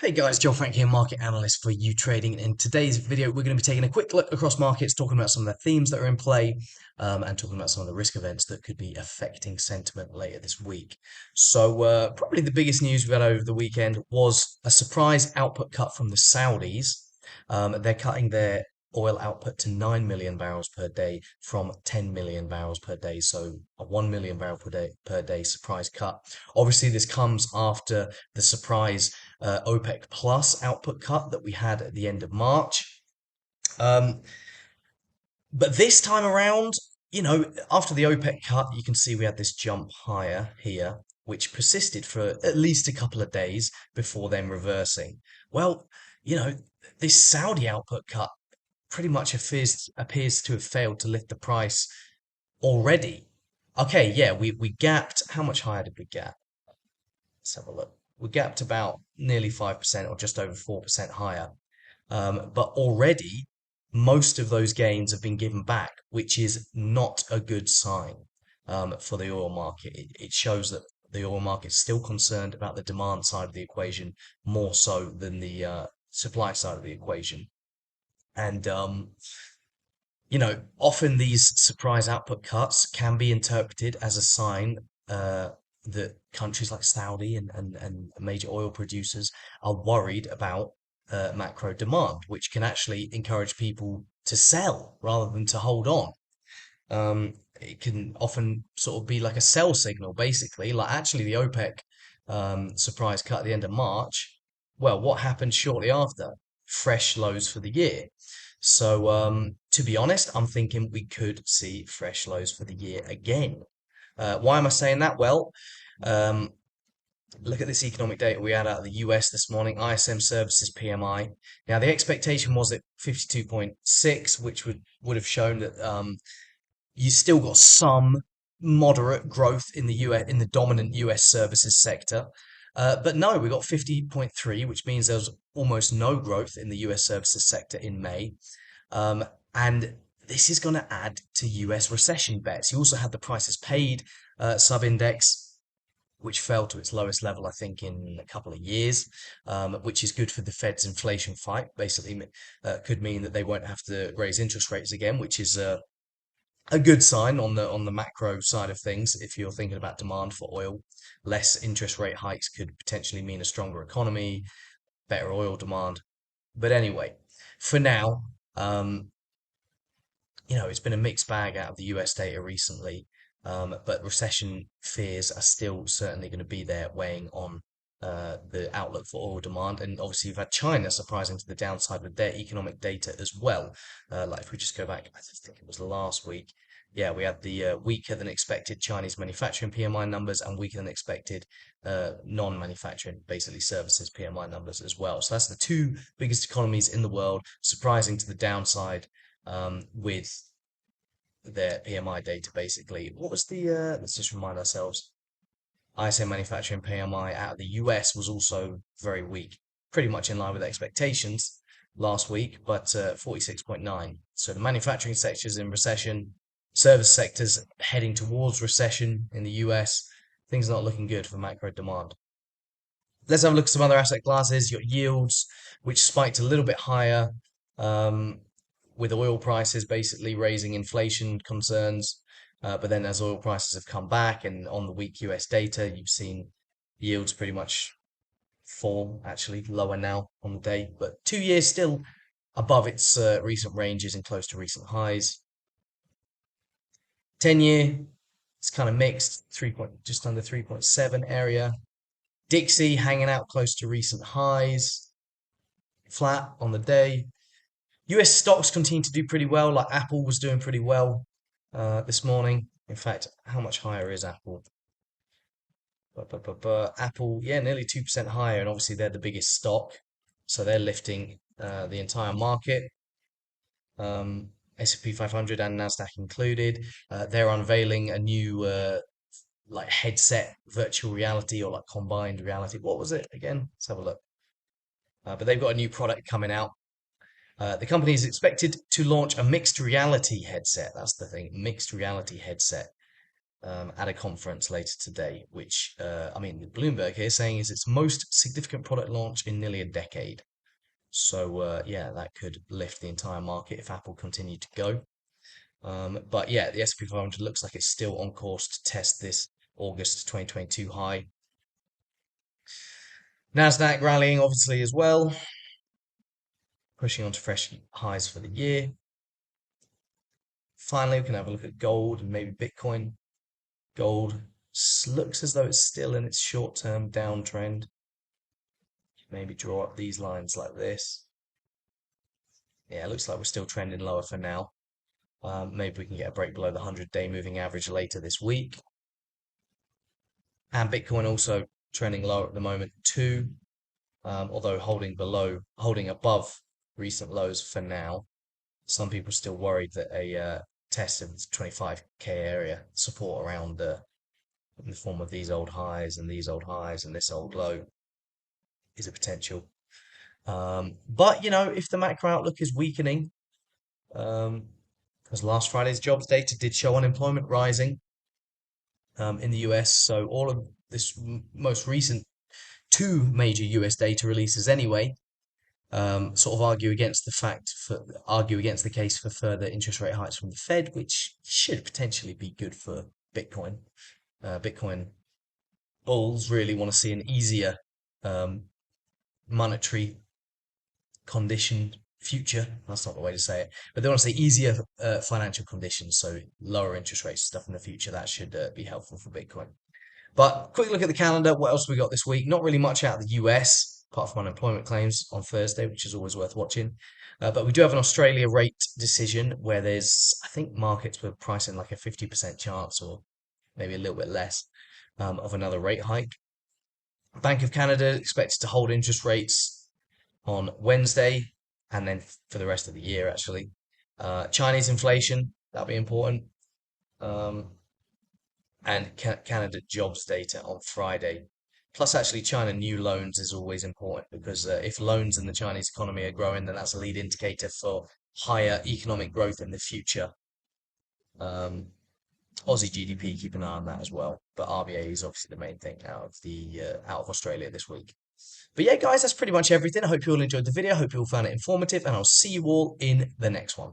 Hey guys, Joel Frank here, market analyst for YouTrading. In today's video, we're going to be taking a quick look across markets, talking about some of the themes that are in play, and talking about some of the risk events that could be affecting sentiment later this week. So, probably the biggest news we had over the weekend was a surprise output cut from the Saudis. They're cutting their oil output to 9 million barrels per day from 10 million barrels per day. So, a 1 million barrel per day surprise cut. Obviously, this comes after the surprise OPEC Plus output cut that we had at the end of March. Um, but this time around, after the OPEC cut, you can see we had this jump higher here, which persisted for at least a couple of days before then reversing. Well, you know, this Saudi output cut pretty much appears to have failed to lift the price already. Okay, yeah, we gapped. How much higher did we gap? Let's have a look. We gapped about nearly 5% or just over 4% higher. But already, most of those gains have been given back, which is not a good sign for the oil market. It shows that the oil market is still concerned about the demand side of the equation more so than the supply side of the equation. And often these surprise output cuts can be interpreted as a sign that countries like Saudi and major oil producers are worried about macro demand, which can actually encourage people to sell rather than to hold on. It can often sort of be like a sell signal, basically. Like actually, the OPEC surprise cut at the end of March. Well, what happened shortly after? Fresh lows for the year. So, to be honest, I'm thinking we could see fresh lows for the year again. Why am I saying that? Well, um, look at this economic data we had out of the US this morning, ISM Services PMI. Now, the expectation was at 52.6, which would have shown that you still got some moderate growth in the US in the dominant US services sector. But no, we got 50.3, which means there was almost no growth in the US services sector in May. And this is going to add to US recession bets. You also had the prices paid sub-index, which fell to its lowest level, I think, in a couple of years, which is good for the Fed's inflation fight. Basically, could mean that they won't have to raise interest rates again, which is a good sign on the macro side of things. If you're thinking about demand for oil, less interest rate hikes could potentially mean a stronger economy, better oil demand. But anyway, for now, um, it's been a mixed bag out of the US data recently, but recession fears are still certainly going to be there weighing on the outlook for oil demand. And obviously, you've had China surprising to the downside with their economic data as well. Like if we just go back, I think it was last week. Yeah, we had the weaker than expected Chinese manufacturing PMI numbers and weaker than expected non-manufacturing, basically services PMI numbers as well. So that's the two biggest economies in the world, surprising to the downside with their PMI data, basically. What was let's just remind ourselves. ISM manufacturing PMI out of the US was also very weak, pretty much in line with expectations last week, but 46.9. So the manufacturing sector's in recession, service sector's heading towards recession in the US. Things are not looking good for macro demand. Let's have a look at some other asset classes. You got yields, which spiked a little bit higher, um, with oil prices basically raising inflation concerns. But then as oil prices have come back and on the weak US data, you've seen yields pretty much fall, actually lower now on the day. But 2 years still above its recent ranges and close to recent highs. 10-year, it's kind of mixed, just under 3.7 area. Dixie hanging out close to recent highs, flat on the day. US stocks continue to do pretty well, like Apple was doing pretty well this morning. In fact, how much higher is Apple? Apple, yeah, nearly 2% higher, and obviously they're the biggest stock, so they're lifting the entire market. S&P 500 and Nasdaq included. They're unveiling a new like headset virtual reality or like combined reality. What was it again? Let's have a look. But they've got a new product coming out. The company is expected to launch a mixed reality headset. That's the thing, mixed reality headset. at a conference later today, which, I mean, Bloomberg here saying is its most significant product launch in nearly a decade. So, yeah, that could lift the entire market if Apple continued to go. But yeah, the S&P 500 looks like it's still on course to test this August 2022 high. Nasdaq rallying obviously as well, pushing on to fresh highs for the year. Finally, we can have a look at gold and maybe Bitcoin. Gold looks as though it's still in its short-term downtrend. Maybe draw up these lines like this. Yeah, it looks like we're still trending lower for now. Maybe we can get a break below the 100-day moving average later this week. And Bitcoin also trending lower at the moment too, although holding above recent lows for now. Some people are still worried that a test of the 25k area support around in the form of these old highs and these old highs and this old low is a potential. But you know, if the macro outlook is weakening, because last Friday's jobs data did show unemployment rising in the US, so all of this most recent two major US data releases anyway sort of argue against the case for further interest rate hikes from the Fed, which should potentially be good for Bitcoin. Bitcoin bulls really want to see an easier um, monetary condition future. That's not the way to say it, but they want to say easier financial conditions, so lower interest rates stuff in the future. That should be helpful for Bitcoin. But quick look at the calendar. What else have we got this week? Not really much out of the US, apart from unemployment claims on Thursday, which is always worth watching. But we do have an Australia rate decision where I think markets were pricing like a 50% chance or maybe a little bit less of another rate hike. Bank of Canada expected to hold interest rates on Wednesday and then for the rest of the year, actually. Chinese inflation, that'll be important. Um, and Canada jobs data on Friday. Plus, actually, China new loans is always important because if loans in the Chinese economy are growing, then that's a lead indicator for higher economic growth in the future. Um, Aussie GDP, keep an eye on that as well. But RBA is obviously the main thing out of Australia this week. But yeah, guys, that's pretty much everything. I hope you all enjoyed the video. I hope you all found it informative, and I'll see you all in the next one.